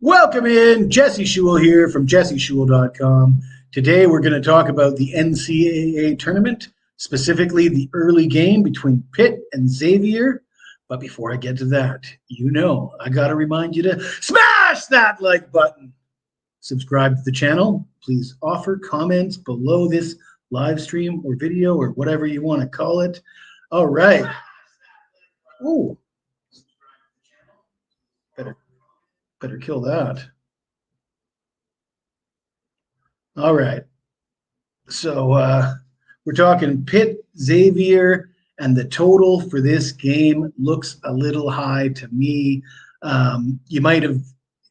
Welcome in. Jesse Schewel here from jesseschewel.com. Today we're going to talk about the NCCAA tournament, specifically the early game between Pitt and Xavier. But before I get to that, I got to remind you to smash that like button. Subscribe to the channel. Please offer comments below this live stream or video or whatever you want to call it. All right. Ooh. Better kill that. All right. So we're talking Pitt, Xavier, and the total for this game looks a little high to me. You might have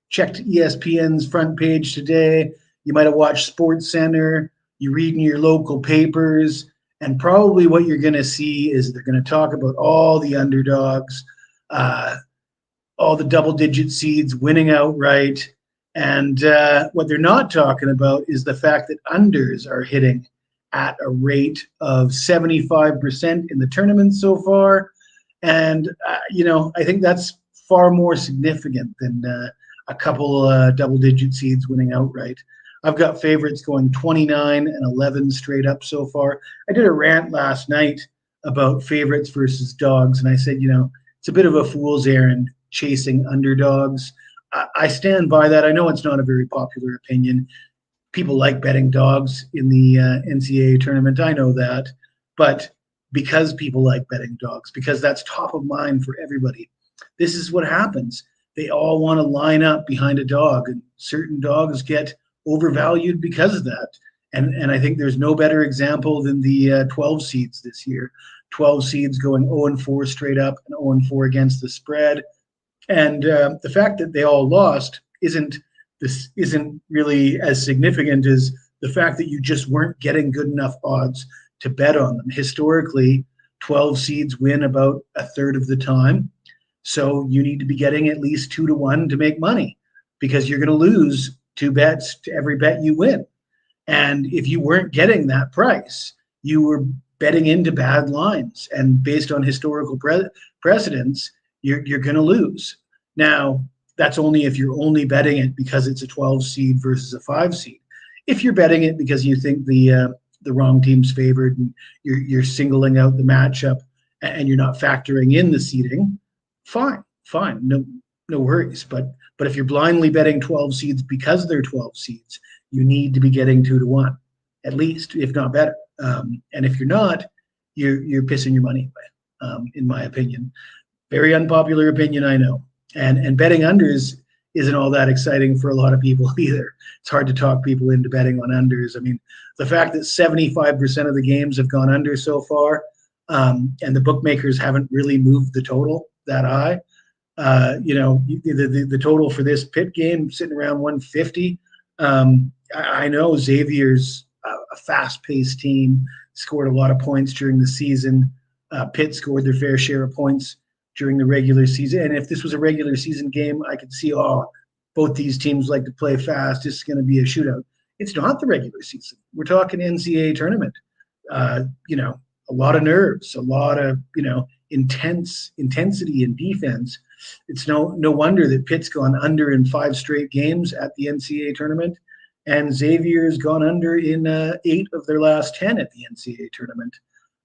checked ESPN's front page today. You might have watched Sports Center. You read in your local papers. And probably what you're going to see is they're going to talk about all the underdogs, all the double-digit seeds winning outright. And what they're not talking about is the fact that unders are hitting at a rate of 75% in the tournament so far. And, I think that's far more significant than a couple double-digit seeds winning outright. I've got favorites going 29 and 11 straight up so far. I did a rant last night about favorites versus dogs, and I said, it's a bit of a fool's errand chasing underdogs. I stand by that. I know it's not a very popular opinion. People like betting dogs in the NCAA tournament. I know that. But because people like betting dogs, because that's top of mind for everybody, this is what happens. They all want to line up behind a dog, and certain dogs get overvalued because of that. And I think there's no better example than the 12 seeds this year. 12 seeds going 0-4 straight up and 0-4 against the spread. And the fact that they all lost isn't really as significant as the fact that you just weren't getting good enough odds to bet on them. Historically, 12 seeds win about a third of the time. So you need to be getting at least 2-1 to make money, because you're going to lose 2 bets to every bet you win. And if you weren't getting that price, you were betting into bad lines. And based on historical precedents, you're going to lose. Now, that's only if you're only betting it because it's a 12 seed versus a 5 seed. If you're betting it because you think the wrong team's favored and you're singling out the matchup and you're not factoring in the seeding, fine, no worries. But if you're blindly betting 12 seeds because they're 12 seeds, you need to be getting 2-1 at least, if not better. And if you're not, you're pissing your money away, in my opinion. Very unpopular opinion, I know. And betting unders isn't all that exciting for a lot of people either. It's hard to talk people into betting on unders. I mean, the fact that 75% of the games have gone under so far, and the bookmakers haven't really moved the total that high. The total for this Pitt game sitting around 150. I know Xavier's a fast-paced team, scored a lot of points during the season. Pitt scored their fair share of points during the regular season. And if this was a regular season game, I could see, both these teams like to play fast. It's going to be a shootout. It's not the regular season. We're talking NCAA tournament. A lot of nerves, a lot of, intensity in defense. It's no wonder that Pitt's gone under in 5 straight games at the NCAA tournament, and Xavier's gone under in 8 of their last 10 at the NCAA tournament.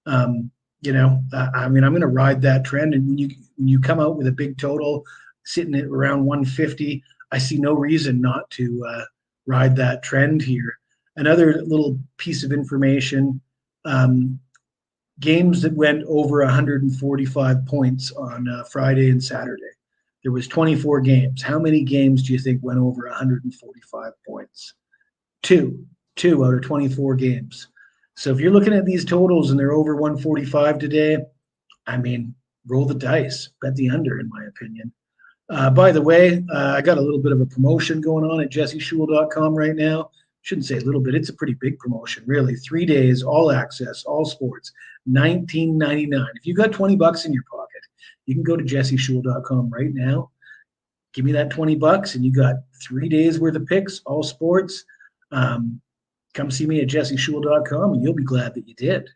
I'm going to ride that trend. And when you come out with a big total sitting at around 150, I see no reason not to ride that trend here. Another little piece of information, games that went over 145 points on Friday and Saturday. There was 24 games. How many games do you think went over 145 points? 2 out of 24 games. So if you're looking at these totals and they're over 145 today, roll the dice, bet the under, in my opinion. By the way, I got a little bit of a promotion going on at jesseschewel.com right now. Shouldn't say a little bit. It's a pretty big promotion, really. 3 days, all access, all sports, $19.99. If you got $20 in your pocket, you can go to jesseschewel.com right now. Give me that $20, and you got 3 days worth of picks, all sports. Come see me at jesseschewel.com, and you'll be glad that you did.